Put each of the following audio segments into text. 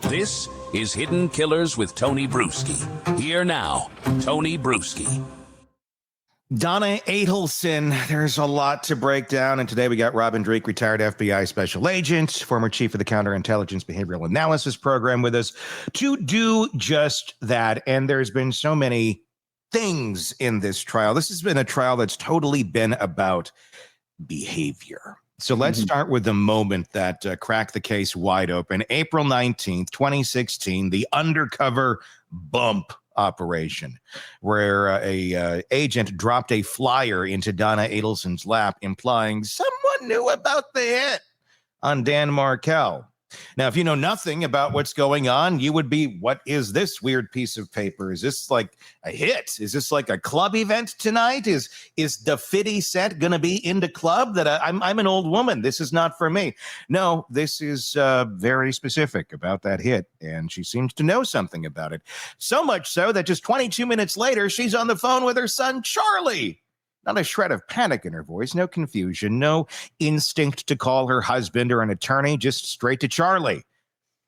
This is Hidden Killers with Tony Bruschi. Here now, Tony Bruschi. Donna Adelson, there's a lot to break down, and today we got Robin Dreeke, retired FBI special agent, former chief of the Counterintelligence Behavioral Analysis Program, with us to do just that. And there's been so many things in this trial. This has been a trial that's totally been about behavior. So let's start with the moment that cracked the case wide open. April 19th, 2016, the undercover bump operation, where a agent dropped a flyer into Donna Adelson's lap, implying someone knew about the hit on Dan Markel. Now, if you know nothing about what's going on, you would be, what is this weird piece of paper? Is this like a hit? Is this like a club event tonight? Is the 50 Cent going to be into club? That I'm an old woman. This is not for me. No, this is very specific about that hit, and she seems to know something about it. So much so that just 22 minutes later, she's on the phone with her son, Charlie. Not a shred of panic in her voice, no confusion, no instinct to call her husband or an attorney, just straight to Charlie.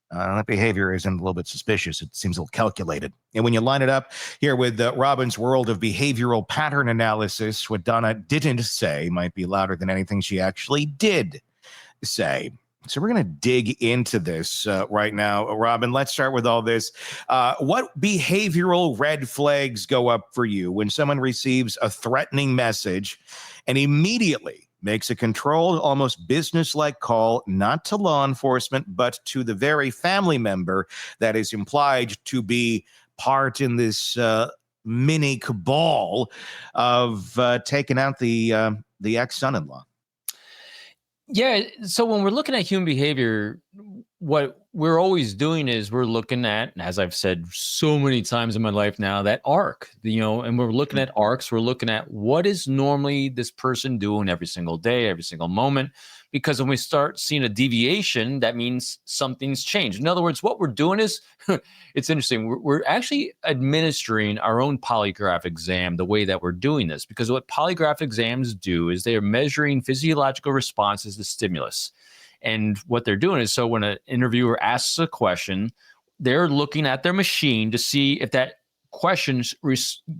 That behavior isn't a little bit suspicious. It seems a little calculated. And when you line it up here with Robin's world of behavioral pattern analysis, what Donna didn't say might be louder than anything she actually did say. So we're going to dig into this right now. Robin, let's start with all this. What behavioral red flags go up for you when someone receives a threatening message and immediately makes a controlled, almost business-like call, not to law enforcement, but to the very family member that is implied to be part in this mini cabal of taking out the ex-son-in-law? Yeah. So when we're looking at human behavior, what we're always doing is we're looking at, as I've said so many times in my life now, that arc, and we're looking at arcs. We're looking at what is normally this person doing every single day, every single moment. Because when we start seeing a deviation, that means something's changed. In other words, what we're doing is, it's interesting. We're actually administering our own polygraph exam the way that we're doing this. Because what polygraph exams do is they are measuring physiological responses to stimulus. And what they're doing is, so when an interviewer asks a question, they're looking at their machine to see if that question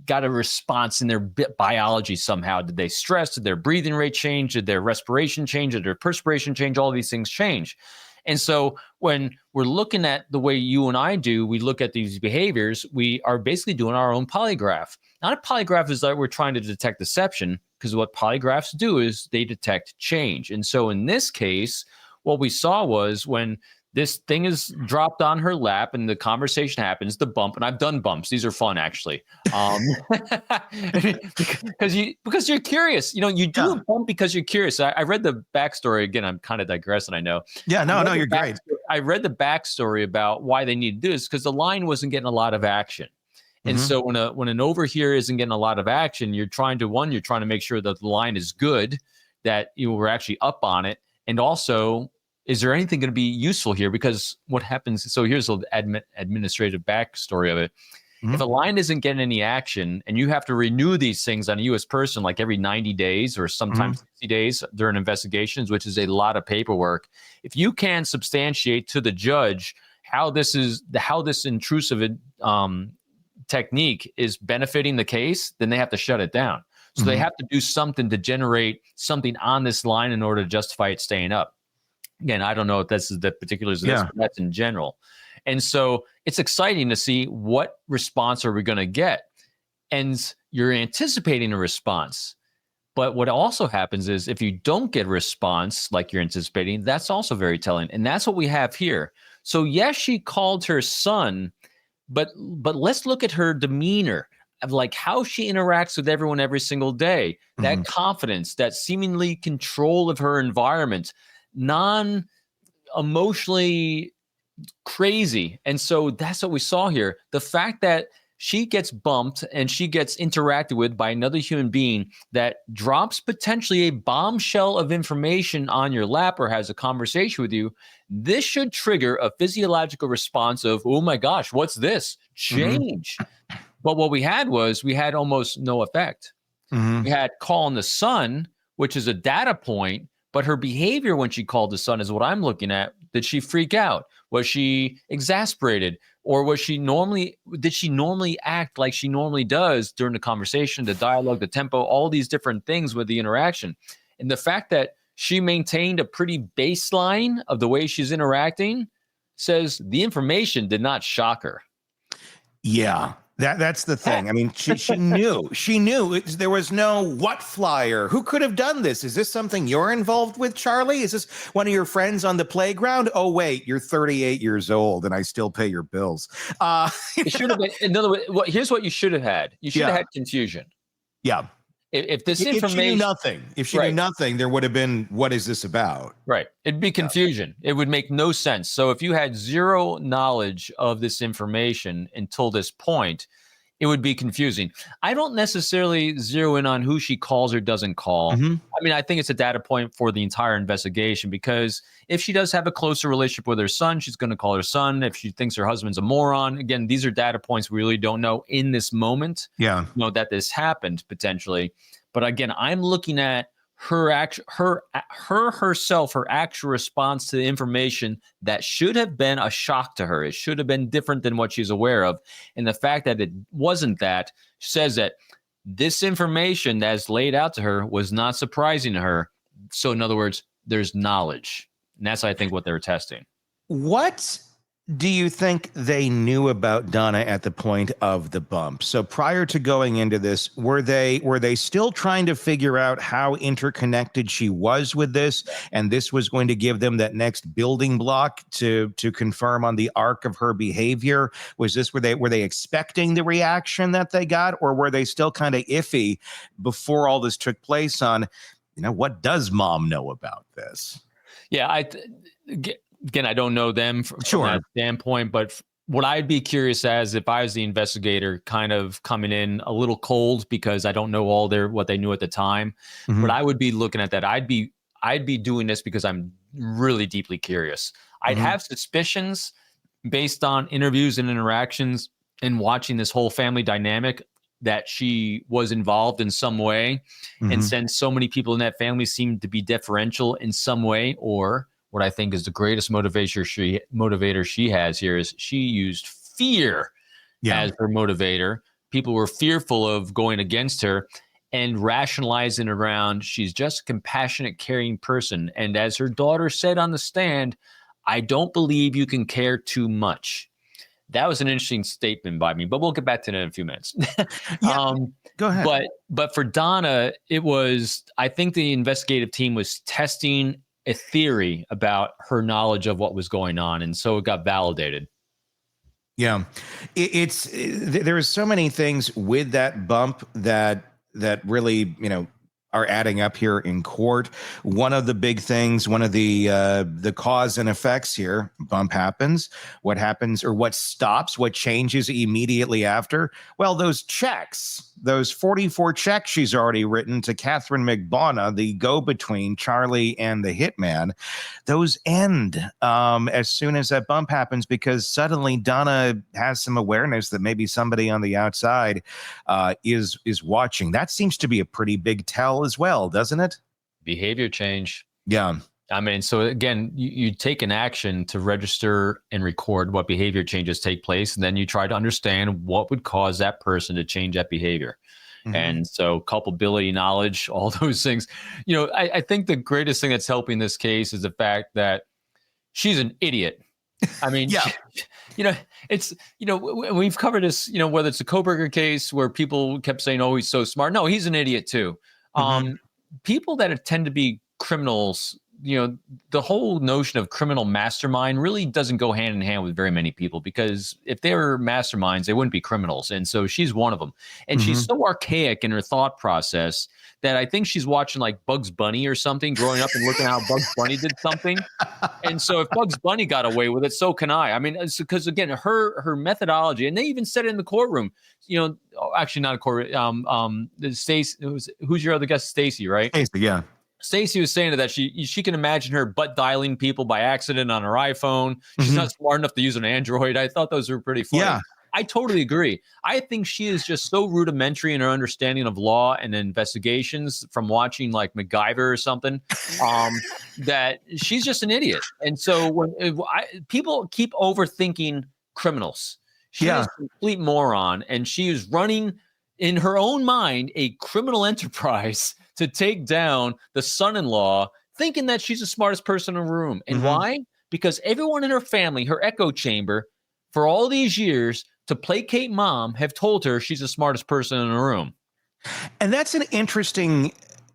got a response in their biology somehow. Did they stress? Did their breathing rate change? Did their respiration change? Did their perspiration change? All these things change. And so when we're looking at the way you and I do, we look at these behaviors, we are basically doing our own polygraph. Not a polygraph is like we're trying to detect deception, because what polygraphs do is they detect change. And so in this case, what we saw was when this thing is dropped on her lap and the conversation happens, the bump, and I've done bumps. These are fun, actually. Because you're curious. You do a bump because you're curious. I read the backstory. Again, I'm kind of digressing, I know. Yeah, no, you're great. I read the backstory about why they need to do this, because the line wasn't getting a lot of action. And so when an overhear isn't getting a lot of action, you're trying to make sure that the line is good, that you were actually up on it. And also, is there anything going to be useful here? Because what happens, so here's the administrative backstory of it. If a line isn't getting any action and you have to renew these things on a U.S. person like every 90 days or sometimes 60 days during investigations, which is a lot of paperwork, if you can substantiate to the judge how this intrusive technique is benefiting the case, then they have to shut it down. So they have to do something to generate something on this line in order to justify it staying up. Again, I don't know if that's the particulars of this, but that's in general. And so it's exciting to see what response are we going to get. And you're anticipating a response. But what also happens is if you don't get a response like you're anticipating, that's also very telling. And that's what we have here. So yes, she called her son, but let's look at her demeanor of like how she interacts with everyone every single day. That confidence, that seemingly control of her environment, non-emotionally crazy. And so that's what we saw here. The fact that she gets bumped and she gets interacted with by another human being that drops potentially a bombshell of information on your lap or has a conversation with you, this should trigger a physiological response of, oh my gosh, what's this? Change. But what we had almost no effect. We had calling the son, which is a data point, But her behavior when she called his son is what I'm looking at. Did she freak out? Was she exasperated? Or did she normally act like she normally does during the conversation, the dialogue, the tempo, all these different things with the interaction? And the fact that she maintained a pretty baseline of the way she's interacting says the information did not shock her. Yeah. That's the thing. I mean, she knew there was no what flyer. Who could have done this? Is this something you're involved with, Charlie? Is this one of your friends on the playground? Oh, wait, you're 38 years old and I still pay your bills. It should have been, in other words, here's what you should have had. You should have had confusion. Yeah. If this information, if she knew nothing, there would have been, what is this about? Right. It'd be confusion. It would make no sense. So if you had zero knowledge of this information until this point, it would be confusing. I don't necessarily zero in on who she calls or doesn't call. Mm-hmm. I mean, I think it's a data point for the entire investigation, because if she does have a closer relationship with her son, she's going to call her son. If she thinks her husband's a moron, again, these are data points we really don't know in this moment. Yeah. That this happened potentially. But again, I'm looking at her actual response to the information that should have been a shock to her. It should have been different than what she's aware of. And the fact that it wasn't that says that this information that's laid out to her was not surprising to her. So in other words, there's knowledge. And that's, I think, what they're testing. What do you think they knew about Donna at the point of the bump? So prior to going into this, were they still trying to figure out how interconnected she was with this, and this was going to give them that next building block to confirm on the arc of her behavior? Were they expecting the reaction that they got, or were they still kind of iffy before all this took place on, what does mom know about this? Yeah, Again, I don't know them from that standpoint, but what I'd be curious as if I was the investigator, kind of coming in a little cold because I don't know what they knew at the time. Mm-hmm. But I would be looking at that. I'd be doing this because I'm really deeply curious. I'd have suspicions based on interviews and interactions and watching this whole family dynamic that she was involved in some way. And since so many people in that family seem to be deferential in some way, or what I think is the greatest motivator she has here is she used fear as her motivator. People were fearful of going against her and rationalizing around she's just a compassionate, caring person. And as her daughter said on the stand, I don't believe you can care too much. That was an interesting statement by me, but we'll get back to that in a few minutes. Go ahead. But for Donna, I think the investigative team was testing a theory about her knowledge of what was going on, and so it got validated. Yeah, there are so many things with that bump that really are adding up here in court. One of the big things, one of the cause and effects here, bump happens. What happens, or what stops, what changes immediately after? Well, those checks, those 44 checks she's already written to Catherine McBonna, the go-between Charlie and the hitman, those end as soon as that bump happens, because suddenly Donna has some awareness that maybe somebody on the outside is watching. That seems to be a pretty big tell as well, doesn't it? Behavior change. Yeah. I mean, so again, you take an action to register and record what behavior changes take place, and then you try to understand what would cause that person to change that behavior. And so culpability, knowledge, all those things. I think the greatest thing that's helping this case is the fact that she's an idiot. I mean, we've covered this, whether it's a Koberger case where people kept saying, oh, he's so smart. No, he's an idiot too. People that tend to be criminals, the whole notion of criminal mastermind really doesn't go hand in hand with very many people, because if they were masterminds, they wouldn't be criminals. And so she's one of them. And she's so archaic in her thought process that I think she's watching like Bugs Bunny or something growing up and looking how Bugs Bunny did something. And so if Bugs Bunny got away with it, so can I. I mean, because again, her methodology, and they even said it in the courtroom, actually not a courtroom. Who's your other guest? Stacey, right? Stacey, yeah. Stacey was saying that she can imagine her butt dialing people by accident on her iPhone. She's not smart enough to use an Android. I thought those were pretty funny. Yeah. I totally agree. I think she is just so rudimentary in her understanding of law and investigations from watching like MacGyver or something, that she's just an idiot. And so people keep overthinking criminals. She is a complete moron, and she is running in her own mind a criminal enterprise to take down the son-in-law, thinking that she's the smartest person in the room. And why? Because everyone in her family, her echo chamber, for all these years, to placate mom, have told her she's the smartest person in the room. And that's an interesting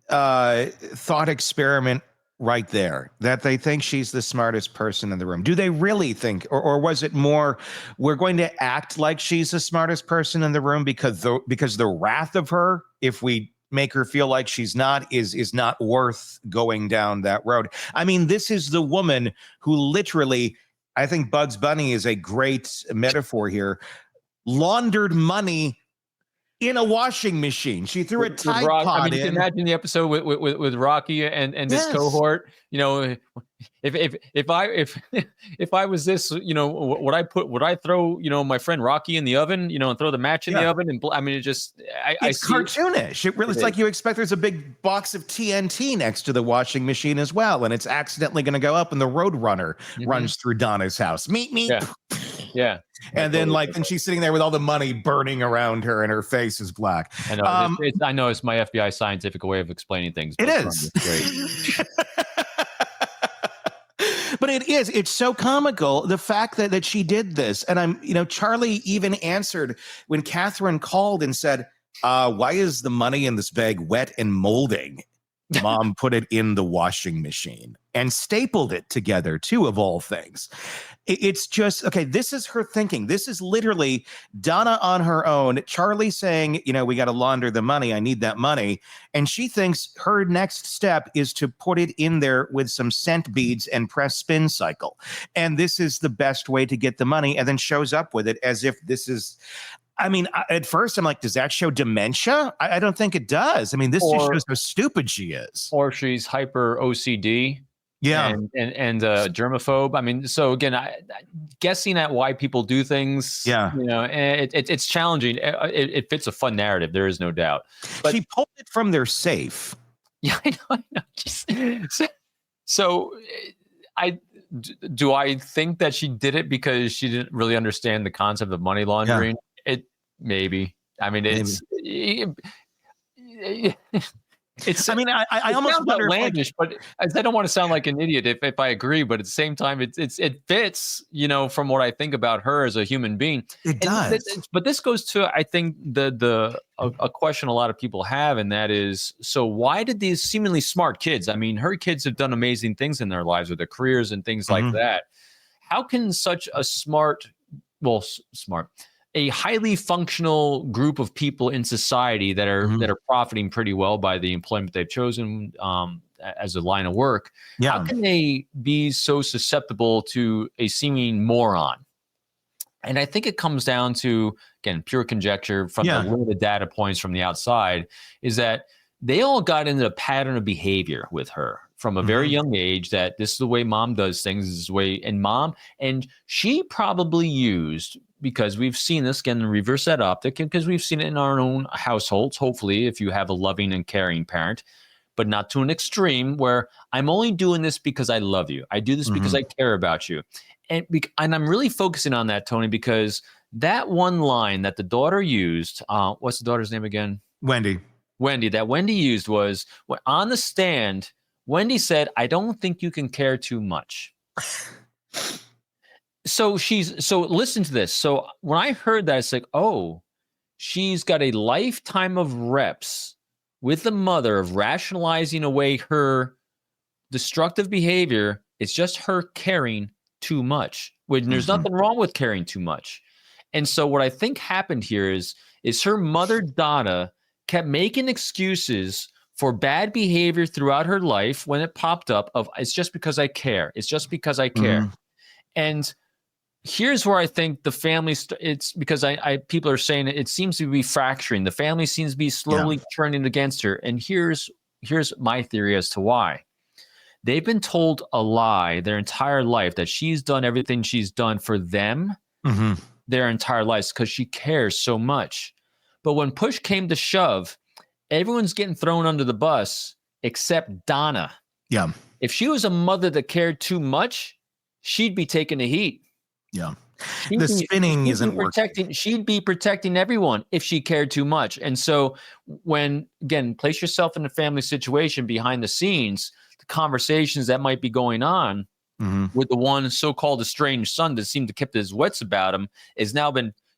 thought experiment right there, that they think she's the smartest person in the room. Do they really think, or was it more, we're going to act like she's the smartest person in the room because the wrath of her, if we make her feel like she's not, is not worth going down that road? I mean, this is the woman who literally, I think Bugs Bunny is a great metaphor here, laundered money in a washing machine. She threw a Tide Pod in. Imagine the episode with Rocky and his cohort. You know, if I was this, you know, would I throw, you know, my friend Rocky in the oven, you know, and throw the match in the oven? And I mean, it just, it's cartoonish. It's like you expect there's a big box of TNT next to the washing machine as well, and it's accidentally going to go up, and the Roadrunner runs through Donna's house. Meet me. Yeah. And then then she's sitting there with all the money burning around her and her face is black. I know. I know it's my FBI scientific way of explaining things. It is. Great. But it's so comical, the fact that she did this. And Charlie even answered when Catherine called and said, why is the money in this bag wet and molding? Mom put it in the washing machine and stapled it together too, of all things. It's just, okay, this is her thinking. This is literally Donna on her own, Charlie saying, we got to launder the money. I need that money. And she thinks her next step is to put it in there with some scent beads and press spin cycle. And this is the best way to get the money, and then shows up with it as if this is, at first I'm like, does that show dementia? I don't think it does. This just shows how stupid she is. Or she's hyper OCD. Yeah. And germaphobe. So again, guessing at why people do things, it's challenging. It fits a fun narrative. There is no doubt. But she pulled it from their safe. Yeah, I know. So do I think that she did it because she didn't really understand the concept of money laundering? Yeah. Maybe. It's. I almost wonder. Outlandish, but I don't want to sound like an idiot if I agree. But at the same time, it fits. From what I think about her as a human being. It does. But this goes to, I think, a question a lot of people have, and that is, so why did these seemingly smart kids? Her kids have done amazing things in their lives with their careers and things like that. How can such a a highly functional group of people in society that are profiting pretty well by the employment they've chosen as a line of work, how can they be so susceptible to a seeming moron? And I think it comes down to, again, pure conjecture from the limited data points from the outside, is that they all got into a pattern of behavior with her from a very young age, that this is the way mom does things, this is the way, and she probably used, because we've seen this, again, reverse that optic, because we've seen it in our own households, hopefully, if you have a loving and caring parent, but not to an extreme where I'm only doing this because I love you. I do this because I care about you. And I'm really focusing on that, Tony, because that one line that the daughter used, what's the daughter's name again? Wendy, that Wendy used was, on the stand, Wendy said, I don't think you can care too much. So listen to this. So when I heard that, it's like, oh, she's got a lifetime of reps with the mother of rationalizing away her destructive behavior. It's just her caring too much. When there's nothing wrong with caring too much. And so what I think happened here is her mother, Donna, kept making excuses for bad behavior throughout her life when it popped up of, it's just because I care. It's just because I care. And here's where I think the family, it's because people are saying it seems to be fracturing. The family seems to be slowly turning against her. And here's my theory as to why. They've been told a lie their entire life, that she's done everything she's done for them their entire lives because she cares so much. But when push came to shove, everyone's getting thrown under the bus except Donna. Yeah. If she was a mother that cared too much, she'd be taking the heat. Yeah. The spinning isn't working. She'd be protecting everyone if she cared too much. And so when, again, place yourself in a family situation behind the scenes, the conversations that might be going on with the one so-called estranged son that seemed to keep his wits about him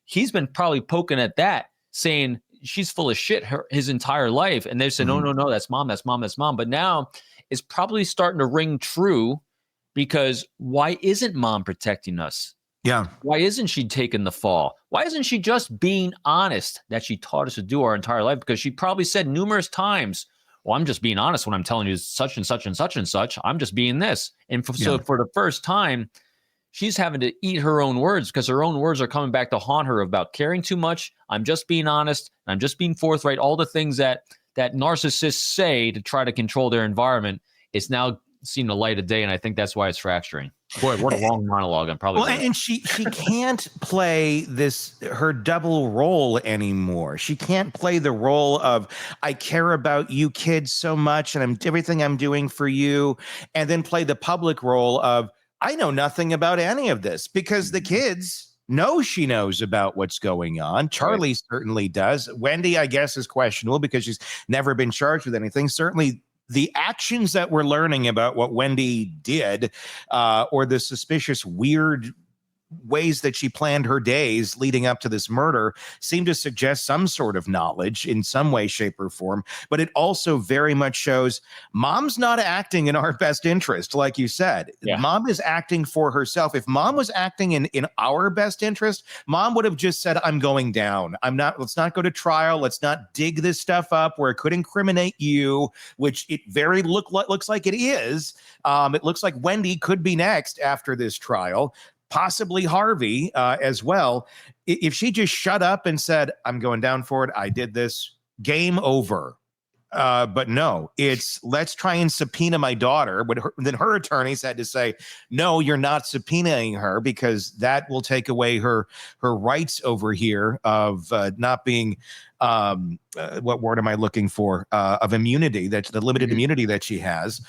he's been probably poking at that, saying she's full of shit his entire life. And they say, no, that's mom. But now it's probably starting to ring true, because why isn't mom protecting us? Yeah. Why isn't she taking the fall? Why isn't she just being honest that she taught us to do our entire life? Because she probably said numerous times, well, I'm just being honest when I'm telling you such and such and such and such. I'm just being this. And so for the first time, she's having to eat her own words, because her own words are coming back to haunt her about caring too much. I'm just being honest. I'm just being forthright. All the things that narcissists say to try to control their environment is now seen the light of day. And I think that's why it's fracturing. Boy, what a long monologue. I'm probably and she can't play her double role anymore. She can't play the role of, I care about you kids so much and everything I'm doing for you, and then play the public role of, I know nothing about any of this, because the kids know she knows about what's going on. Charlie certainly does. Wendy, I guess, is questionable because she's never been charged with anything. Certainly the actions that we're learning about what Wendy did, or the suspicious, weird ways that she planned her days leading up to this murder, seem to suggest some sort of knowledge in some way, shape, or form. But it also very much shows mom's not acting in our best interest. Like you said, mom is acting for herself. If mom was acting in our best interest, mom would have just said, I'm going down. Let's not go to trial. Let's not dig this stuff up where it could incriminate you, which it looks like it is. It looks like Wendy could be next after this trial. Possibly Harvey as well. If she just shut up and said, I'm going down for it, I did this, game over. But no, it's, let's try and subpoena my daughter. But then her attorneys had to say, no, you're not subpoenaing her, because that will take away her rights over here of not being, what word am I looking for? Of immunity, that's the limited immunity that she has.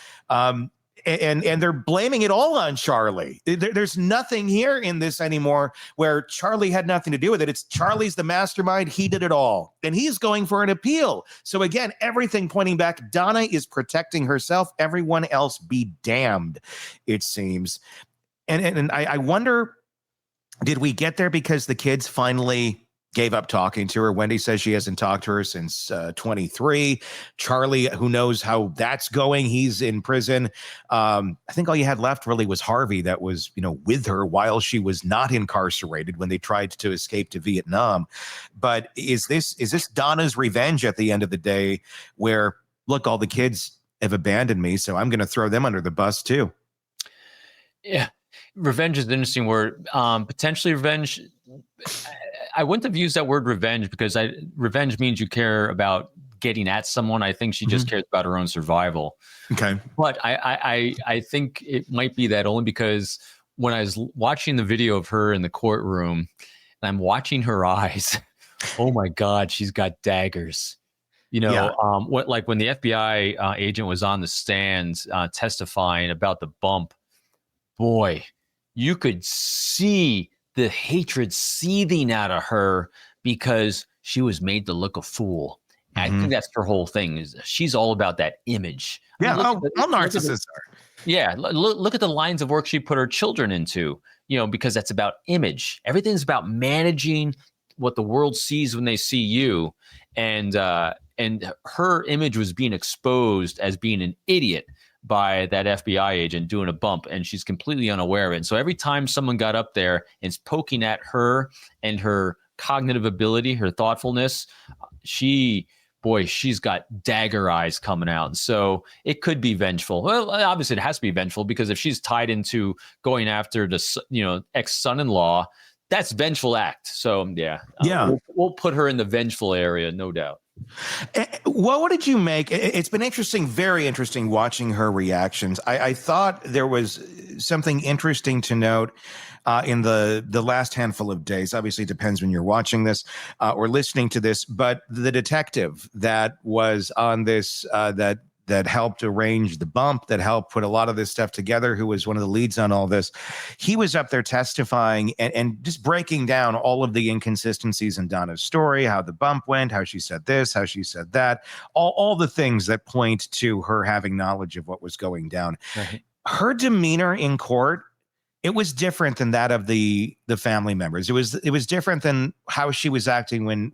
And they're blaming it all on Charlie. There's nothing here in this anymore where Charlie had nothing to do with it. It's Charlie's the mastermind. He did it all. And he's going for an appeal. So again, everything pointing back, Donna is protecting herself. Everyone else be damned, it seems. And I wonder, did we get there because the kids finally gave up talking to her? Wendy says she hasn't talked to her since 23. Charlie, who knows how that's going? He's in prison. I think all you had left really was Harvey, that was, with her while she was not incarcerated when they tried to escape to Vietnam. But is this Donna's revenge at the end of the day, where, look, all the kids have abandoned me, so I'm going to throw them under the bus too? Yeah. Revenge is an interesting word. Potentially revenge. I wouldn't have used that word revenge, because revenge means you care about getting at someone. I think she just cares about her own survival. Okay. But I think it might be that only because when I was watching the video of her in the courtroom and I'm watching her eyes, oh my God, she's got daggers. When the FBI agent was on the stand testifying about the bump, boy, you could see the hatred seething out of her because she was made to look a fool. I think that's her whole thing. Is she's all about that image. Yeah, all narcissists are. Yeah, look at the lines of work she put her children into, because that's about image. Everything's about managing what the world sees when they see you. And her image was being exposed as being an idiot by that FBI agent doing a bump, and she's completely unaware of it. And so every time someone got up there and is poking at her and her cognitive ability, her thoughtfulness, she's got dagger eyes coming out. And so it could be vengeful. Well, obviously it has to be vengeful, because if she's tied into going after the, ex-son-in-law, that's vengeful act. So yeah, we'll put her in the vengeful area, no doubt. What did you make? It's been interesting, very interesting watching her reactions. I thought there was something interesting to note in the last handful of days. Obviously, it depends when you're watching this or listening to this, but the detective that was on this, that helped arrange the bump, that helped put a lot of this stuff together, who was one of the leads on all this. He was up there testifying and just breaking down all of the inconsistencies in Donna's story, how the bump went, how she said this, how she said that, all the things that point to her having knowledge of what was going down. Right. Her demeanor in court, it was different than that of the family members. It was different than how she was acting when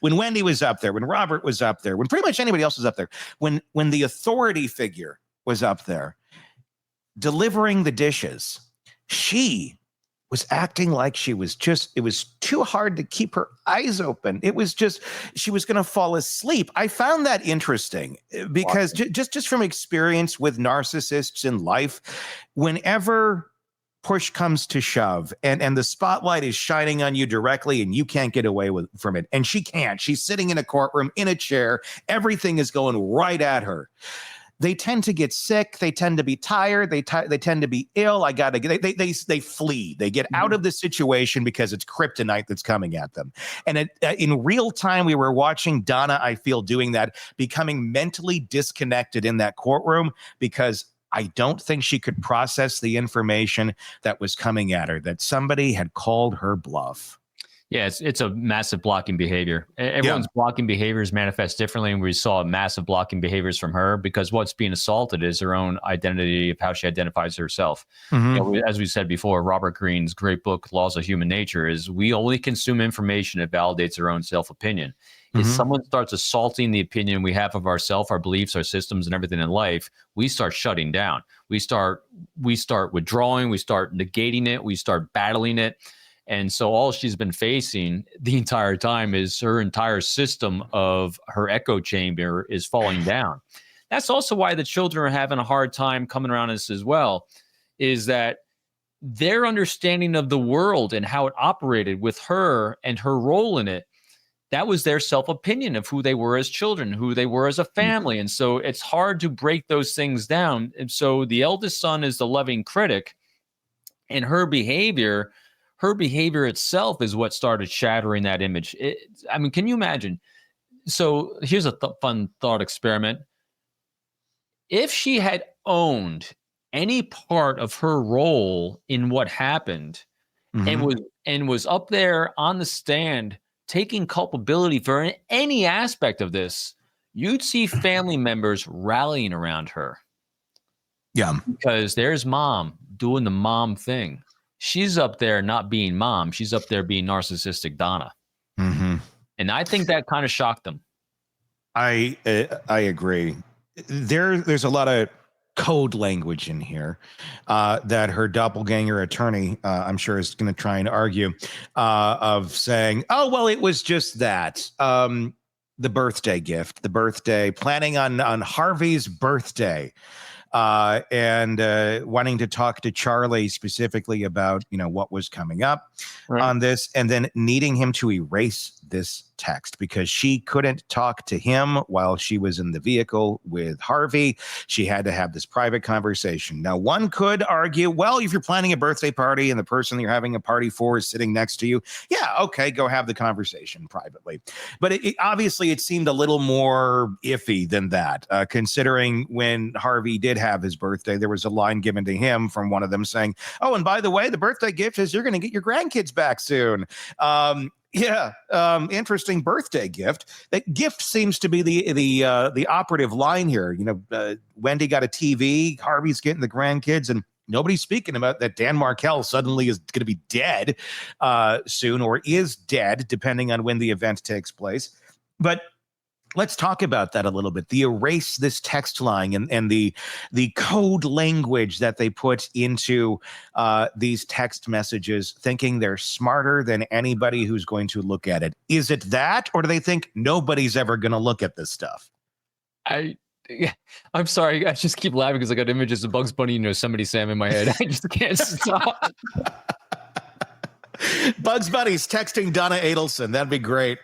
Wendy was up there, when Robert was up there, when pretty much anybody else was up there, when the authority figure was up there delivering the dishes. She was acting like it was too hard to keep her eyes open. It was just, she was going to fall asleep. I found that interesting because just from experience with narcissists in life, whenever push comes to shove and the spotlight is shining on you directly and you can't get away from it. And she can't. She's sitting in a courtroom in a chair. Everything is going right at her. They tend to get sick. They tend to be tired. They tend to be ill. They flee. They get out of the situation because it's kryptonite that's coming at them. And in real time, we were watching Donna, I feel, doing that, becoming mentally disconnected in that courtroom because I don't think she could process the information that was coming at her, that somebody had called her bluff. Yeah, it's a massive blocking behavior. Everyone's blocking behaviors manifest differently, and we saw massive blocking behaviors from her because what's being assaulted is her own identity of how she identifies herself. Mm-hmm. As we said before, Robert Greene's great book, Laws of Human Nature, is we only consume information that validates our own self-opinion. If someone starts assaulting the opinion we have of ourselves, our beliefs, our systems, and everything in life, we start shutting down. We start withdrawing. We start negating it. We start battling it. And so all she's been facing the entire time is her entire system of her echo chamber is falling down. That's also why the children are having a hard time coming around this as well, is that their understanding of the world and how it operated with her and her role in it, that was their self-opinion of who they were as children, who they were as a family. And so it's hard to break those things down. And so the eldest son is the loving critic, and her behavior itself is what started shattering that image. I mean, can you imagine? So here's a fun thought experiment. If she had owned any part of her role in what happened and was up there on the stand taking culpability for any aspect of this, you'd see family members rallying around her. Yeah. Because there's mom doing the mom thing. She's up there not being mom. She's up there being narcissistic Donna. Mm-hmm. And I think that kind of shocked them. I agree. There's a lot of code language in here that her doppelganger attorney, I'm sure, is going to try and argue of saying, oh, well, it was just that. The birthday gift, planning on Harvey's birthday. And wanting to talk to Charlie specifically about, what was coming up on this, and then needing him to erase this text because she couldn't talk to him while she was in the vehicle with Harvey. She had to have this private conversation. Now, one could argue, well, if you're planning a birthday party and the person you're having a party for is sitting next to you, yeah, okay, go have the conversation privately. But obviously it seemed a little more iffy than that, considering when Harvey did have his birthday, there was a line given to him from one of them saying, oh, and by the way, the birthday gift is you're going to get your grandkids back soon. Interesting birthday gift. That gift seems to be the operative line here. Wendy got a TV, Harvey's getting the grandkids, and nobody's speaking about that Dan Markell suddenly is going to be dead soon, or is dead, depending on when the event takes place. But let's talk about that a little bit. The erase this text line and the code language that they put into these text messages, thinking they're smarter than anybody who's going to look at it. Is it that, or do they think nobody's ever going to look at this stuff? Yeah, I'm sorry. I just keep laughing because I got images of Bugs Bunny and Yosemite Sam in my head. I just can't stop. Bugs Bunny's texting Donna Adelson. That'd be great.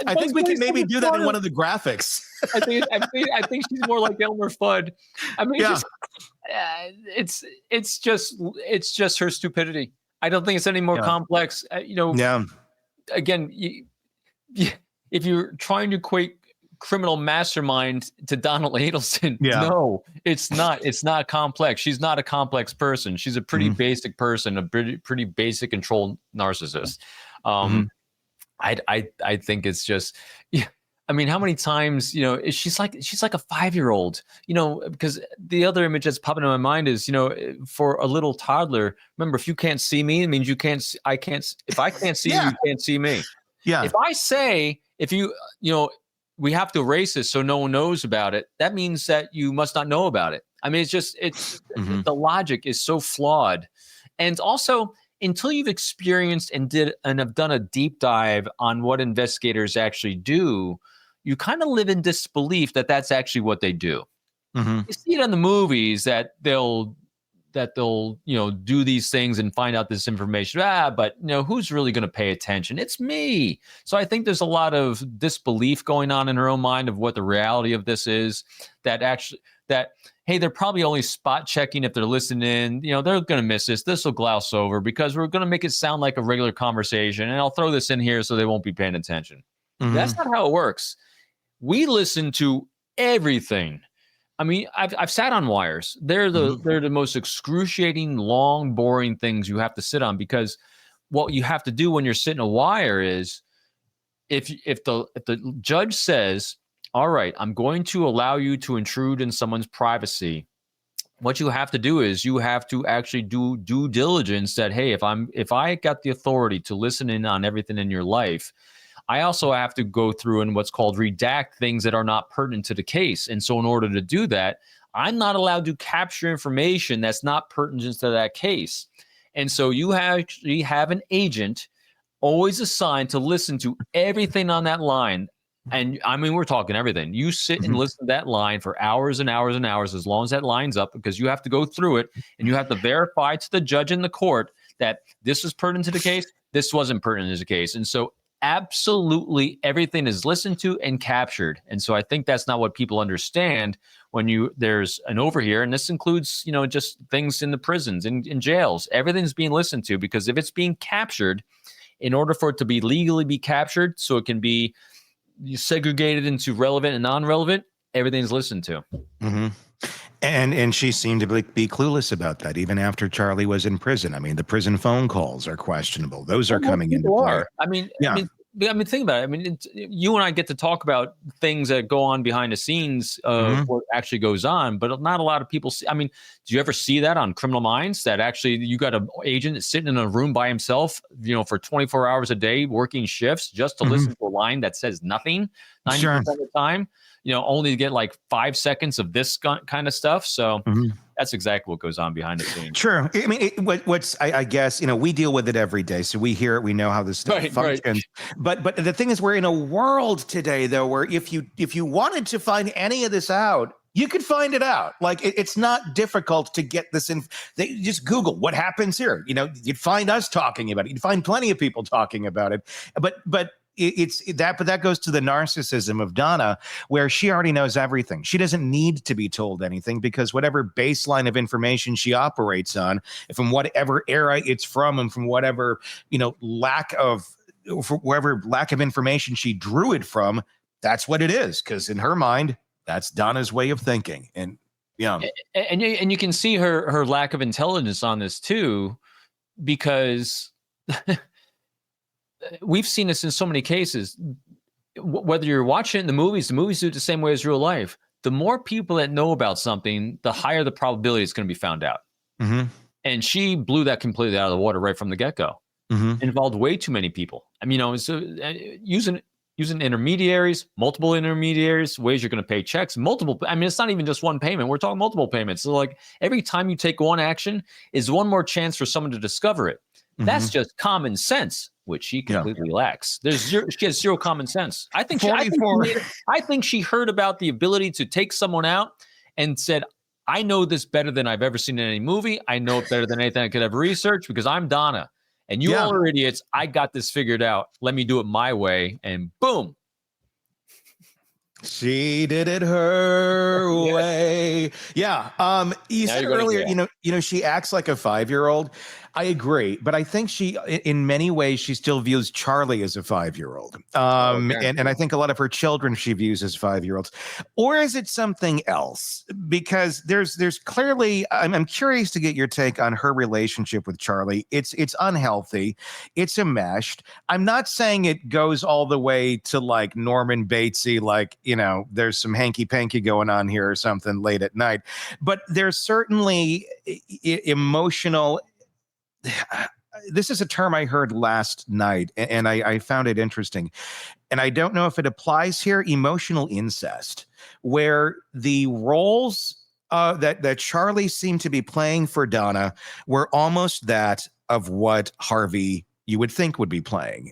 I think we can maybe do that in one of the graphics. I think she's more like Elmer Fudd. I mean, it's just her stupidity. I don't think it's any more complex. Again, if you're trying to equate criminal mastermind to Donna Adelson, no, it's not. It's not complex. She's not a complex person. She's a pretty basic person, a pretty basic controlled narcissist. I think it's just. I mean, how many times, she's like a 5-year-old, because the other image that's popping in my mind is, for a little toddler, remember, if you can't see me, it means if I can't see you, you can't see me. Yeah. If I say, we have to erase this so no one knows about it, that means that you must not know about it. I mean, the logic is so flawed. And also, until you've experienced and have done a deep dive on what investigators actually do, you kind of live in disbelief that that's actually what they do. You see it in the movies that they'll do these things and find out this information. But who's really going to pay attention? It's me. So I think there's a lot of disbelief going on in her own mind of what the reality of this is. Hey, they're probably only spot checking if they're listening. They're going to miss this. This will gloss over because we're going to make it sound like a regular conversation, and I'll throw this in here so they won't be paying attention. That's not how it works. We listen to everything. I mean, I've sat on wires. They're the most excruciating, long, boring things you have to sit on, because what you have to do when you're sitting a wire is, if the judge says, all right, I'm going to allow you to intrude in someone's privacy, what you have to do is you have to actually do due diligence that, hey, if I got the authority to listen in on everything in your life, I also have to go through and what's called redact things that are not pertinent to the case. And so in order to do that, I'm not allowed to capture information that's not pertinent to that case. And so you actually have an agent always assigned to listen to everything on that line. And I mean, we're talking everything. You sit and listen to that line for hours and hours and hours, as long as that line's up, because you have to go through it and you have to verify to the judge in the court that this was pertinent to the case, this wasn't pertinent to the case. And so absolutely everything is listened to and captured. And so I think that's not what people understand when there's an overhear. And this includes, just things in the prisons, in jails. Everything's being listened to, because if it's being captured, in order for it to be legally be captured, so it can be segregated into relevant and non-relevant, everything's listened to. And she seemed to be clueless about that, even after Charlie was in prison. I mean, the prison phone calls are questionable. Those are coming into play. I mean, think about it. I mean, you and I get to talk about things that go on behind the scenes of what actually goes on, but not a lot of people see. I mean, do you ever see that on Criminal Minds, that actually you got an agent sitting in a room by himself, for 24 hours a day, working shifts just to listen to a line that says nothing 90% of the time, only to get like 5 seconds of this kind of stuff. So that's exactly what goes on behind the scenes. Sure. I mean, I guess, we deal with it every day. So we hear it, we know how this stuff functions. Right. But the thing is, we're in a world today, though, where if you wanted to find any of this out, you could find it out. Like, it's not difficult to get this in. Just Google what happens here. You'd find us talking about it. You'd find plenty of people talking about it. But that goes to the narcissism of Donna, where she already knows everything. She doesn't need to be told anything, because whatever baseline of information she operates on, from whatever era it's from, and from whatever lack of information she drew it from, that's what it is. Because in her mind, that's Donna's way of thinking. And and you can see her lack of intelligence on this too, because we've seen this in so many cases. Whether you're watching it in the movies do it the same way as real life. The more people that know about something, the higher the probability it's going to be found out. And she blew that completely out of the water right from the get-go. Involved way too many people. I mean, so using intermediaries, multiple intermediaries, ways you're going to pay checks, multiple. I mean, it's not even just one payment. We're talking multiple payments. So like every time you take one action is one more chance for someone to discover it. That's just common sense. which she completely lacks. She has zero common sense. I think she heard about the ability to take someone out and said, I know this better than I've ever seen in any movie. I know it better than anything I could ever research because I'm Donna. And you all are idiots. I got this figured out. Let me do it my way. And boom. She did it her way. Yeah. You said earlier, she acts like a 5-year-old. I agree, but I think in many ways, she still views Charlie as a 5-year-old. And I think a lot of her children she views as 5-year-olds. Or is it something else? Because there's clearly, I'm curious to get your take on her relationship with Charlie. It's unhealthy. It's enmeshed. I'm not saying it goes all the way to like Norman Batesy, like, there's some hanky-panky going on here or something late at night. But there's certainly emotional. This is a term I heard last night, and I found it interesting. And I don't know if it applies here, emotional incest, where the roles that Charlie seemed to be playing for Donna were almost that of what Harvey you would think would be playing.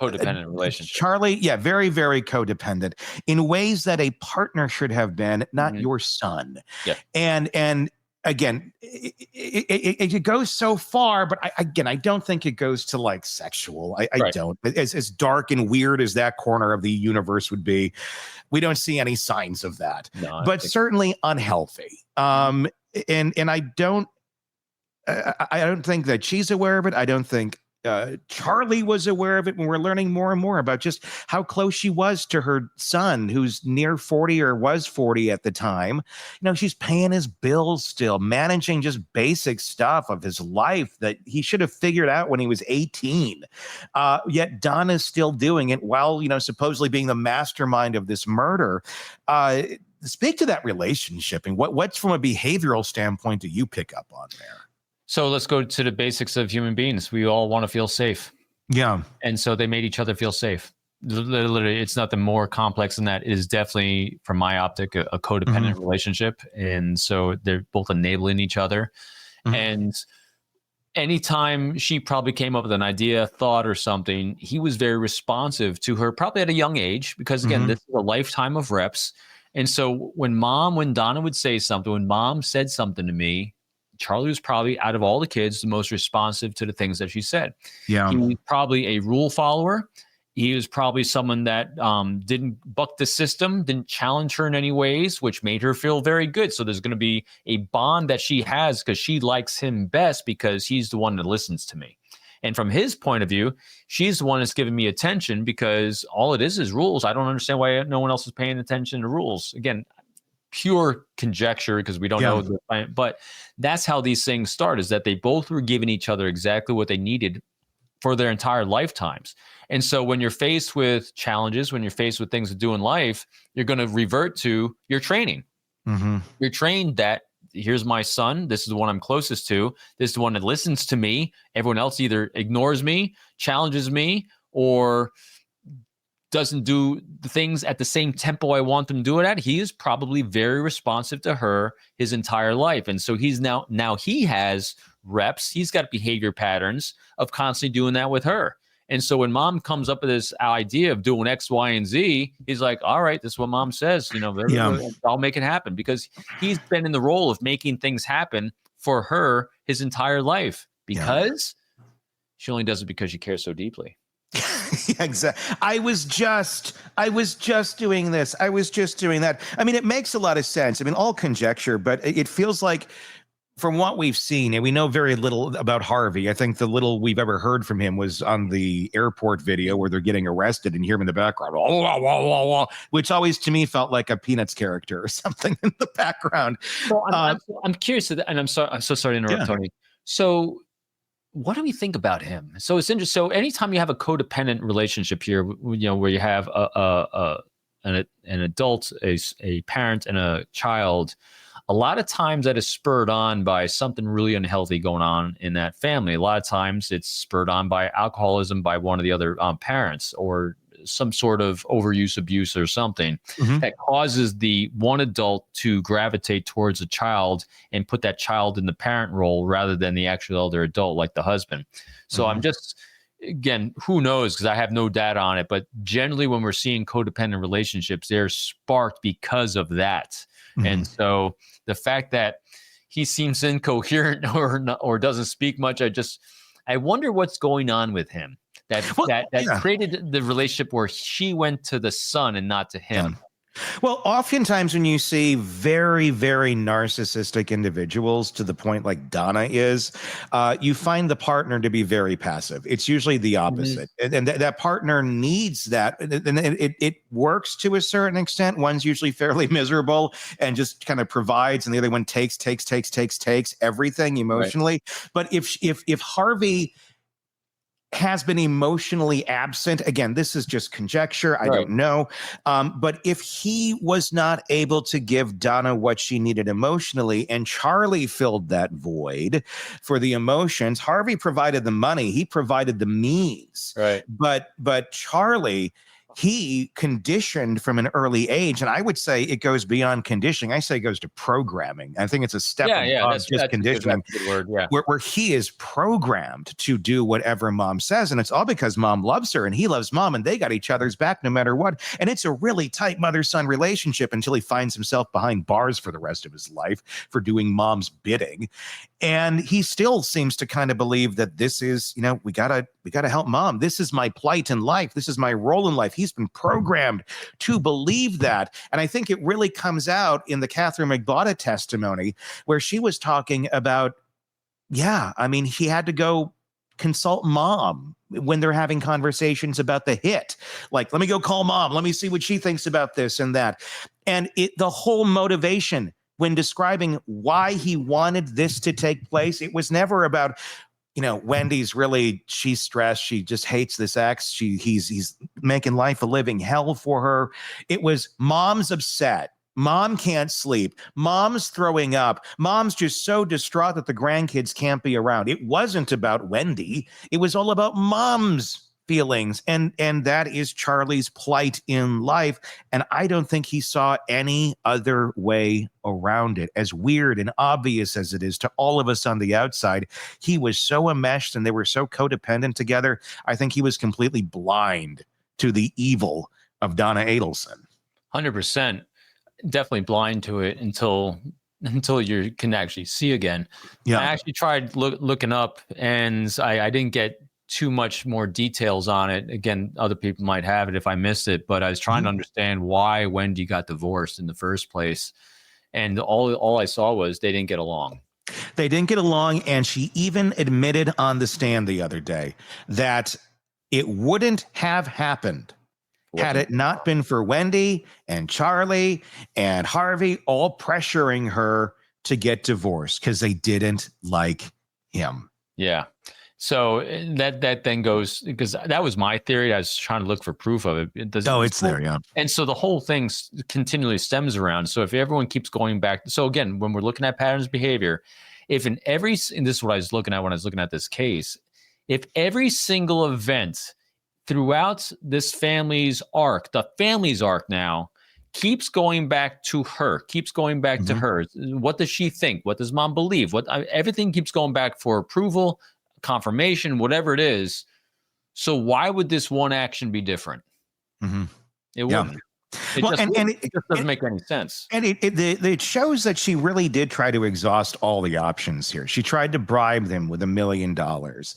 Codependent relationship. Charlie, very, very codependent in ways that a partner should have been, not your son. Yeah. And again, it goes so far, but I don't think it goes to like sexual. I don't. As dark and weird as that corner of the universe would be, we don't see any signs of that. No, but certainly unhealthy. And I don't think that she's aware of it. I don't think Charlie was aware of it, when we're learning more and more about just how close she was to her son, who's near 40 or was 40 at the time. She's paying his bills still, managing just basic stuff of his life that he should have figured out when he was 18. Yet Donna's still doing it while, supposedly being the mastermind of this murder. Speak to that relationship and what's from a behavioral standpoint do you pick up on there? So let's go to the basics of human beings. We all want to feel safe. Yeah. And so they made each other feel safe. Literally, it's nothing more complex than that. It is definitely, from my optic, a codependent relationship. And so they're both enabling each other. And anytime she probably came up with an idea, thought, or something, he was very responsive to her, probably at a young age, because again, this is a lifetime of reps. And so when Donna would say something, when mom said something to me, Charlie was probably, out of all the kids, the most responsive to the things that she said. Yeah. He was probably a rule follower. He was probably someone that didn't buck the system, didn't challenge her in any ways, which made her feel very good. So there's going to be a bond that she has because she likes him best because he's the one that listens to me. And from his point of view, she's the one that's giving me attention because all it is rules. I don't understand why no one else is paying attention to rules. Again, pure conjecture because we don't know the plan, but that's how these things start, is that they both were giving each other exactly what they needed for their entire lifetimes. And so when you're faced with challenges, when you're faced with things to do in life, you're going to revert to your training. You're trained that here's my son, this is the one I'm closest to, this is the one that listens to me. Everyone else either ignores me, challenges me, or doesn't do the things at the same tempo I want them to do it at. He is probably very responsive to her his entire life. And so he's now he has reps. He's got behavior patterns of constantly doing that with her. And so when mom comes up with this idea of doing X, Y, and Z, he's like, all right, this is what mom says, I'll make it happen, because he's been in the role of making things happen for her his entire life because she only does it because she cares so deeply. Exactly. I was just doing this. I was just doing that. I mean, it makes a lot of sense. I mean, all conjecture, but it feels like from what we've seen, and we know very little about Harvey. I think the little we've ever heard from him was on the airport video where they're getting arrested and you hear him in the background, which always to me felt like a Peanuts character or something in the background. So I'm curious, and I'm so sorry to interrupt, Tony. So what do we think about him? So it's interesting. So anytime you have a codependent relationship here, where you have an adult, a parent, and a child, a lot of times that is spurred on by something really unhealthy going on in that family. A lot of times it's spurred on by alcoholism by one of the other parents, or some sort of overuse, abuse, or something that causes the one adult to gravitate towards a child and put that child in the parent role rather than the actual elder adult, like the husband. So again, who knows? Because I have no data on it. But generally, when we're seeing codependent relationships, they're sparked because of that. And so the fact that he seems incoherent or doesn't speak much, I wonder what's going on with him. That created the relationship where she went to the son and not to him. Yeah. Well, oftentimes when you see very, very narcissistic individuals to the point like Donna is, you find the partner to be very passive. It's usually the opposite. And that partner needs that. And it works to a certain extent. One's usually fairly miserable and just kind of provides, and the other one takes everything emotionally. Right. But if Harvey has been emotionally absent. Again, this is just conjecture. I don't know. But if he was not able to give Donna what she needed emotionally, and Charlie filled that void for the emotions, Harvey provided the money. He provided the means. Right. But Charlie, he conditioned from an early age, and I would say it goes beyond conditioning. I say it goes to programming. I think it's a step above just conditioning, that's a good word, yeah. where he is programmed to do whatever mom says, and it's all because mom loves her and he loves mom, and they got each other's back no matter what. And it's a really tight mother-son relationship until he finds himself behind bars for the rest of his life for doing mom's bidding. And he still seems to kind of believe that this is, we gotta help mom. This is my plight in life. This is my role in life. He's been programmed to believe that. And I think it really comes out in the Catherine McBotta testimony, where she was talking about, he had to go consult mom when they're having conversations about the hit. Like, let me go call mom. Let me see what she thinks about this and that. And the whole motivation when describing why he wanted this to take place, it was never about, Wendy's she's stressed. She just hates this ex. He's making life a living hell for her. It was mom's upset. Mom can't sleep. Mom's throwing up. Mom's just so distraught that the grandkids can't be around. It wasn't about Wendy. It was all about mom's feelings. And that is Charlie's plight in life. And I don't think he saw any other way around it. As weird and obvious as it is to all of us on the outside, he was so enmeshed and they were so codependent together. I think he was completely blind to the evil of Donna Adelson. 100%. Definitely blind to it until you can actually see again. Yeah. I actually tried looking up, and I didn't get too much more details on it. Again, other people might have it if I missed it, but I was trying to understand why Wendy got divorced in the first place. And all I saw was they didn't get along. They didn't get along, and she even admitted on the stand the other day that it wouldn't have happened had it not been for Wendy and Charlie and Harvey all pressuring her to get divorced because they didn't like him. Yeah. So that then goes, because that was my theory. I was trying to look for proof of it. It's there, yeah. And so the whole thing continually stems around. So if everyone keeps going back, so again, when we're looking at patterns of behavior, and this is what I was looking at when I was looking at this case, if every single event throughout this family's arc, the family's arc now, keeps going back to her, to her. What does she think? What does mom believe? Everything keeps going back for approval, confirmation, whatever it is. So why would this one action be different? It wouldn't. It just doesn't make any sense. And it shows that she really did try to exhaust all the options here. She tried to bribe them with $1 million.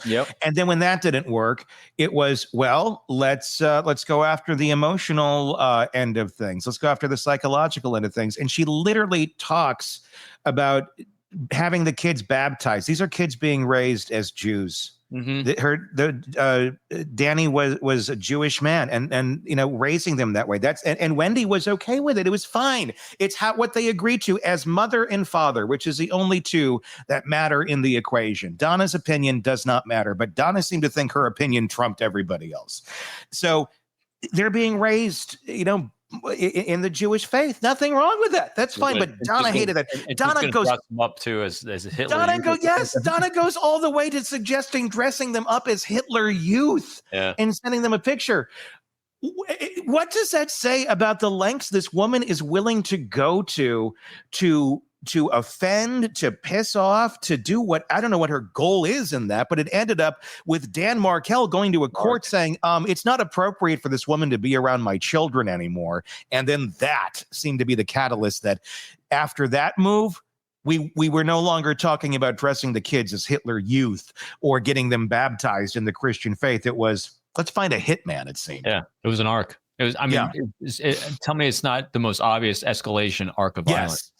Yep. And then when that didn't work, it was, let's go after the emotional end of things. Let's go after the psychological end of things. And she literally talks about having the kids baptized. These are kids being raised as Jews. Danny was a Jewish man, and raising them that way. And Wendy was okay with it. It was fine. It's what they agreed to as mother and father, which is the only two that matter in the equation. Donna's opinion does not matter, but Donna seemed to think her opinion trumped everybody else. So they're being raised, in the Jewish faith. Nothing wrong with that. That's fine. But Donna hated that. Donna goes up to as Hitler. Donna goes all the way to suggesting dressing them up as Hitler Youth and sending them a picture. What does that say about the lengths this woman is willing to go to to offend, to piss off, to do what, I don't know what her goal is in that, but it ended up with Dan Markel going to a court saying, it's not appropriate for this woman to be around my children anymore. And then that seemed to be the catalyst that after that move, we were no longer talking about dressing the kids as Hitler Youth or getting them baptized in the Christian faith. It was, let's find a hitman, it seemed. Yeah, it was an arc. It was, I mean, tell me it's not the most obvious escalation arc of violence.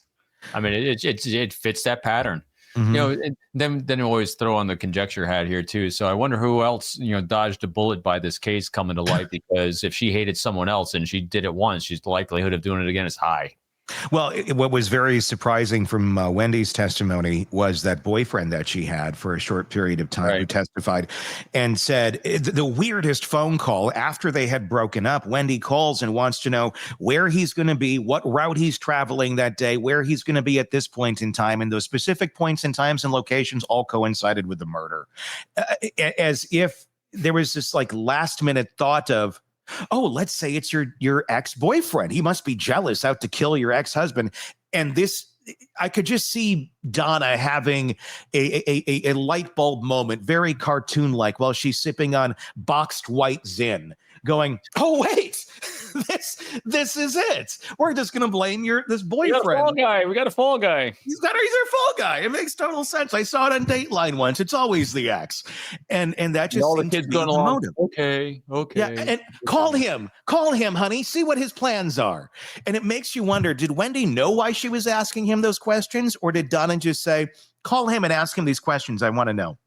I mean, it fits that pattern. Mm-hmm. You know, then you always throw on the conjecture hat here too. So I wonder who else, you know, dodged a bullet by this case coming to light, because if she hated someone else and she did it once, the likelihood of doing it again is high. Well, what was very surprising from Wendy's testimony was that boyfriend that she had for a short period of time who testified and said the weirdest phone call after they had broken up. Wendy calls and wants to know where he's going to be, what route he's traveling that day, where he's going to be at this point in time. And those specific points and times and locations all coincided with the murder, as if there was this like last minute thought of, oh, let's say it's your ex-boyfriend. He must be jealous, out to kill your ex-husband. And this, I could just see Donna having a light bulb moment, very cartoon-like, while she's sipping on boxed white Zin, going, oh, wait, this is it. We're just going to blame this boyfriend. We got a fall guy. He's our fall guy. It makes total sense. I saw it on Dateline once. It's always the ex. And that just all the kids going along. Okay. Yeah, and call him, honey. See what his plans are. And it makes you wonder, did Wendy know why she was asking him those questions? Or did Donna just say, call him and ask him these questions? I want to know.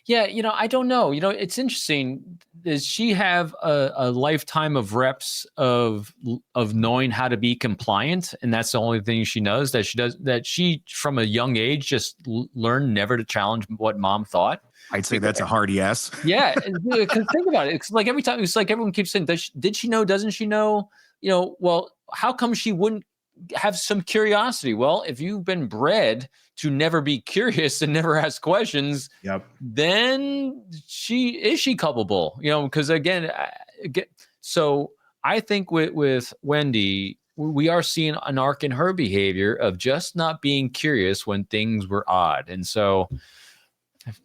Yeah, you know, I don't know. You know, it's interesting. Does she have a lifetime of reps of knowing how to be compliant, and that's the only thing she knows? That she from a young age just learned never to challenge what mom thought? I'd say that's a hard yes. Yeah, because think about it. It's like every time, it's like everyone keeps saying, did she know? Doesn't she know? You know, well, how come she wouldn't have some curiosity? Well, if you've been bred to never be curious and never ask questions, then is she culpable? You know, because again, so I think with Wendy, we are seeing an arc in her behavior of just not being curious when things were odd. And so,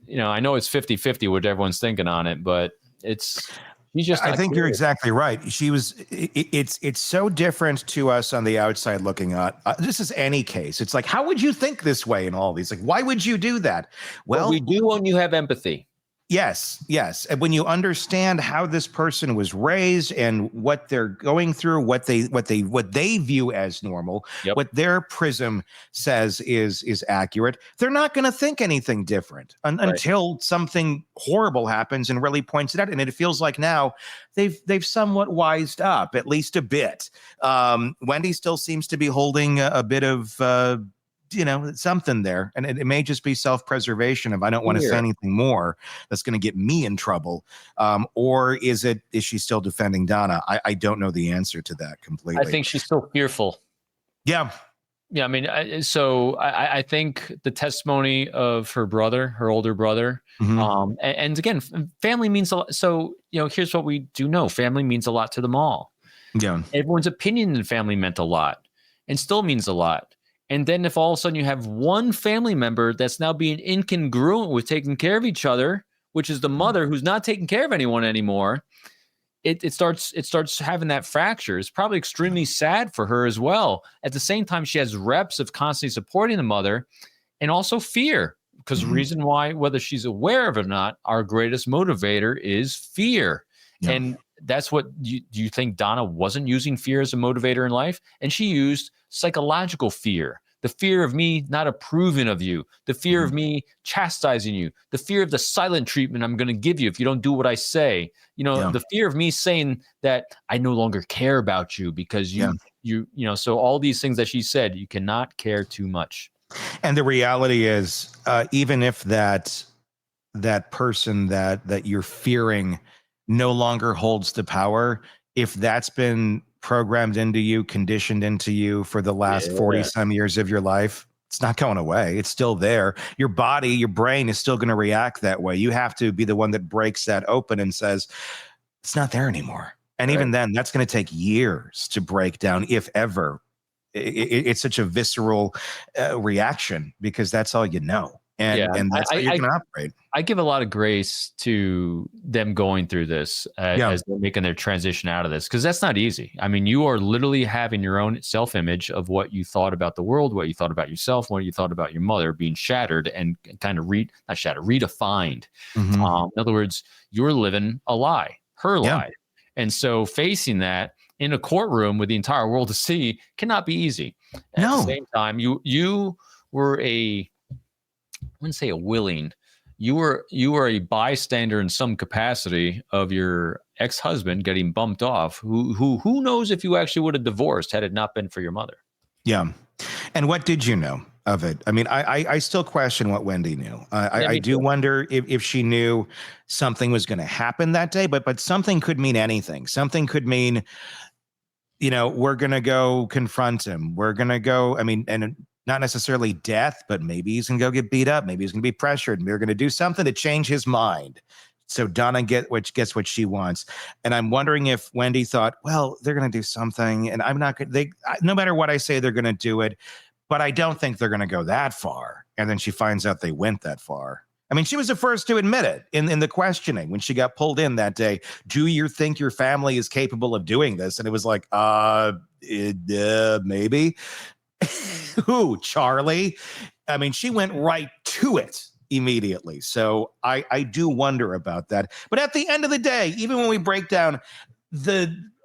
you know, I know it's 50-50 what everyone's thinking on it, but I think you're exactly right. It's so different to us on the outside looking on. This is any case. It's like, how would you think this way in all these? Like, why would you do that? Well, we do when you have empathy. Yes. And when you understand how this person was raised and what they're going through, what they view as normal, what their prism says is accurate, they're not going to think anything different until something horrible happens and really points it out. And it feels like now they've somewhat wised up, at least a bit. Wendy still seems to be holding a bit of something there. And it may just be self-preservation of, I don't want to say anything more that's going to get me in trouble. Or is she still defending Donna? I don't know the answer to that completely. I think she's still fearful. Yeah. I mean, I think the testimony of her older brother, and again, family means a lot. So, you know, here's what we do know. Family means a lot to them all. Yeah. Everyone's opinion in family meant a lot and still means a lot. And then if all of a sudden you have one family member that's now being incongruent with taking care of each other, which is the mother who's not taking care of anyone anymore, it starts having that fracture. It's probably extremely sad for her as well. At the same time, she has reps of constantly supporting the mother and also fear, because the reason why, whether she's aware of it or not, our greatest motivator is fear. Yeah. And that's what do you think Donna wasn't using fear as a motivator in life? And she used psychological fear, the fear of me not approving of you, the fear of me chastising you, the fear of the silent treatment I'm going to give you if you don't do what I say. You know, the fear of me saying that I no longer care about you because you know, so all these things that she said, you cannot care too much. And the reality is, even if that person that you're fearing no longer holds the power, if that's been programmed into you, conditioned into you for the last 40 some years of your life, it's not going away. It's still there. Your body, your brain is still going to react that way. You have to be the one that breaks that open and says, it's not there anymore. And even then, that's going to take years to break down, if ever. it's such a visceral reaction because that's all you know. And that's how you're going to operate. I give a lot of grace to them going through this as they're making their transition out of this, because that's not easy. I mean, you are literally having your own self-image of what you thought about the world, what you thought about yourself, what you thought about your mother being shattered and kind of redefined. In other words, you're living a lie, her lie. And so facing that in a courtroom with the entire world to see cannot be easy. At the same time, you were I wouldn't say a willing, you were a bystander in some capacity of your ex-husband getting bumped off, who knows if you actually would have divorced had it not been for your mother. Yeah. And what did you know of it? I mean, I still question what Wendy knew. I do wonder if she knew something was going to happen that day, but something could mean anything. Something could mean, we're going to go confront him. We're going to go, and not necessarily death, but maybe he's going to go get beat up. Maybe he's going to be pressured. We're going to do something to change his mind. So Donna gets what she wants. And I'm wondering if Wendy thought, well, they're going to do something and I'm not going to, no matter what I say, they're going to do it, but I don't think they're going to go that far. And then she finds out they went that far. I mean, she was the first to admit it in the questioning when she got pulled in that day. Do you think your family is capable of doing this? And it was like, maybe. Who, Charlie? I mean, she went right to it immediately. So I do wonder about that. But at the end of the day, even when we break down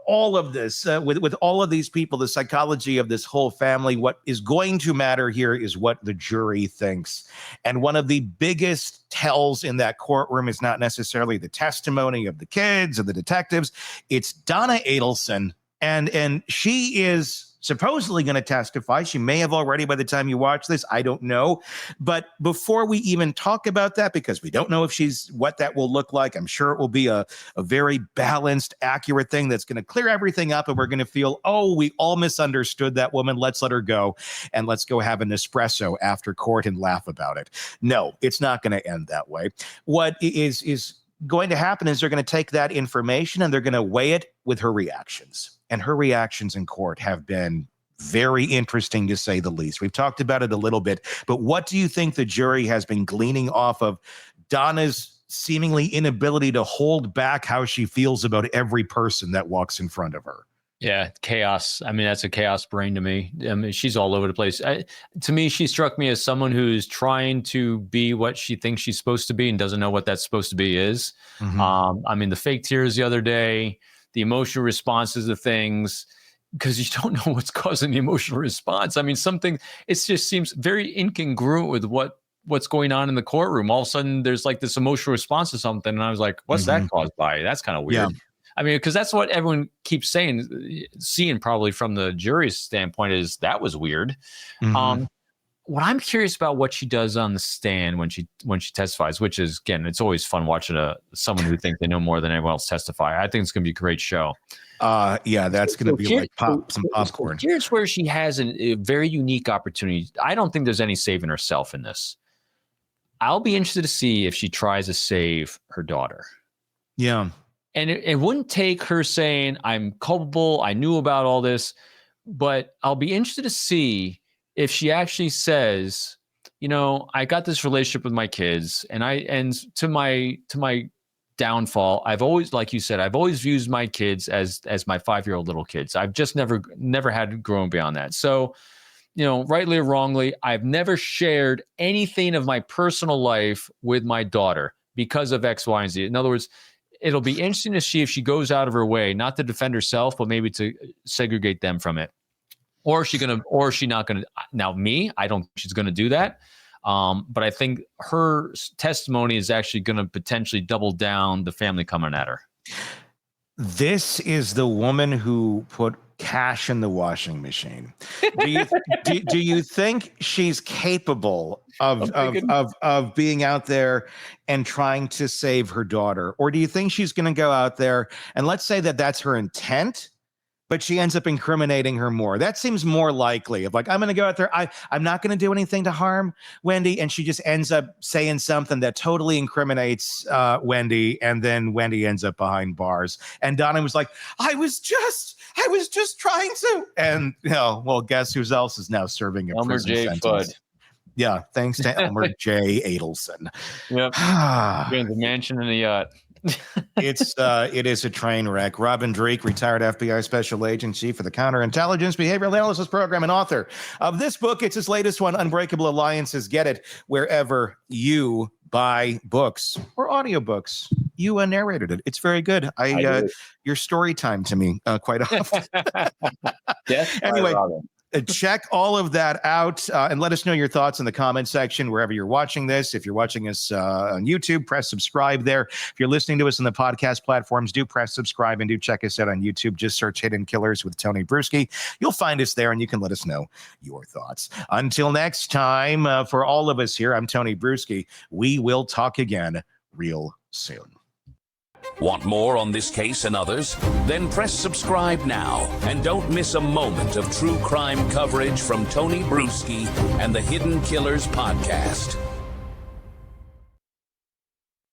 all of this with all of these people, the psychology of this whole family, what is going to matter here is what the jury thinks. And one of the biggest tells in that courtroom is not necessarily the testimony of the kids or the detectives. It's Donna Adelson. And she is supposedly going to testify. She may have already by the time you watch this. I don't know. But before we even talk about that, because we don't know if what that will look like, I'm sure it will be a very balanced, accurate thing that's going to clear everything up. And we're going to feel, we all misunderstood that woman. Let's let her go. And let's go have an espresso after court and laugh about it. No, it's not going to end that way. What is going to happen is they're going to take that information and they're going to weigh it with her reactions. And her reactions in court have been very interesting, to say the least. We've talked about it a little bit, but what do you think the jury has been gleaning off of Donna's seemingly inability to hold back how she feels about every person that walks in front of her? Yeah, chaos. I mean, that's a chaos brain to me. I mean, she's all over the place. To me, she struck me as someone who's trying to be what she thinks she's supposed to be and doesn't know what that's supposed to be is. I mean, the fake tears the other day, the emotional responses to things, because you don't know what's causing the emotional response. I mean, it just seems very incongruent with what's going on in the courtroom. All of a sudden, there's like this emotional response to something. And I was like, what's that caused by? That's kind of weird. Yeah. I mean, because that's what everyone keeps seeing probably from the jury's standpoint is that was weird. What I'm curious about what she does on the stand when she testifies, which is, again, it's always fun watching someone who thinks they know more than anyone else testify. I think it's going to be a great show. That's going to be like some popcorn. Here's where she has a very unique opportunity. I don't think there's any saving herself in this. I'll be interested to see if she tries to save her daughter. Yeah. And it wouldn't take her saying, I'm culpable, I knew about all this, but I'll be interested to see if she actually says, I got this relationship with my kids, and to my downfall, I've always, like you said, I've always viewed my kids as my 5-year-old little kids. I've just never had grown beyond that. So, rightly or wrongly, I've never shared anything of my personal life with my daughter because of X, Y, and Z. In other words, it'll be interesting to see if she goes out of her way, not to defend herself, but maybe to segregate them from it. Or is she not gonna? Now, I don't think she's gonna do that. But I think her testimony is actually gonna potentially double down the family coming at her. This is the woman who put cash in the washing machine. Do you think she's capable of being out there and trying to save her daughter? Or do you think she's going to go out there and let's say that that's her intent, but she ends up incriminating her more. That seems more likely of like, I'm going to go out there. I'm not going to do anything to harm Wendy. And she just ends up saying something that totally incriminates Wendy. And then Wendy ends up behind bars. And Donna was like, I was just trying to. And, well, guess who else is now serving a Elmer prison J. sentence? Fudd. Yeah, thanks to Elmer J. Adelson. Yep. The mansion and the yacht. It is a train wreck. Robin Dreeke, retired FBI special agent, chief of the counterintelligence behavioral analysis program, and author of this book. It's his latest one, Unbreakable Alliances. Get it wherever you buy books or audiobooks. You narrated it. It's very good. Your story time to me quite often. Yes. Anyway. Check all of that out and let us know your thoughts in the comment section wherever you're watching this. If you're watching us on YouTube, press subscribe there. If you're listening to us on the podcast platforms, do press subscribe and do check us out on YouTube. Just search Hidden Killers with Tony Bruschi. You'll find us there and you can let us know your thoughts. Until next time, for all of us here, I'm Tony Bruschi. We will talk again real soon. Want more on this case and others? Then press subscribe now and don't miss a moment of true crime coverage from Tony Bruschi and the Hidden Killers podcast.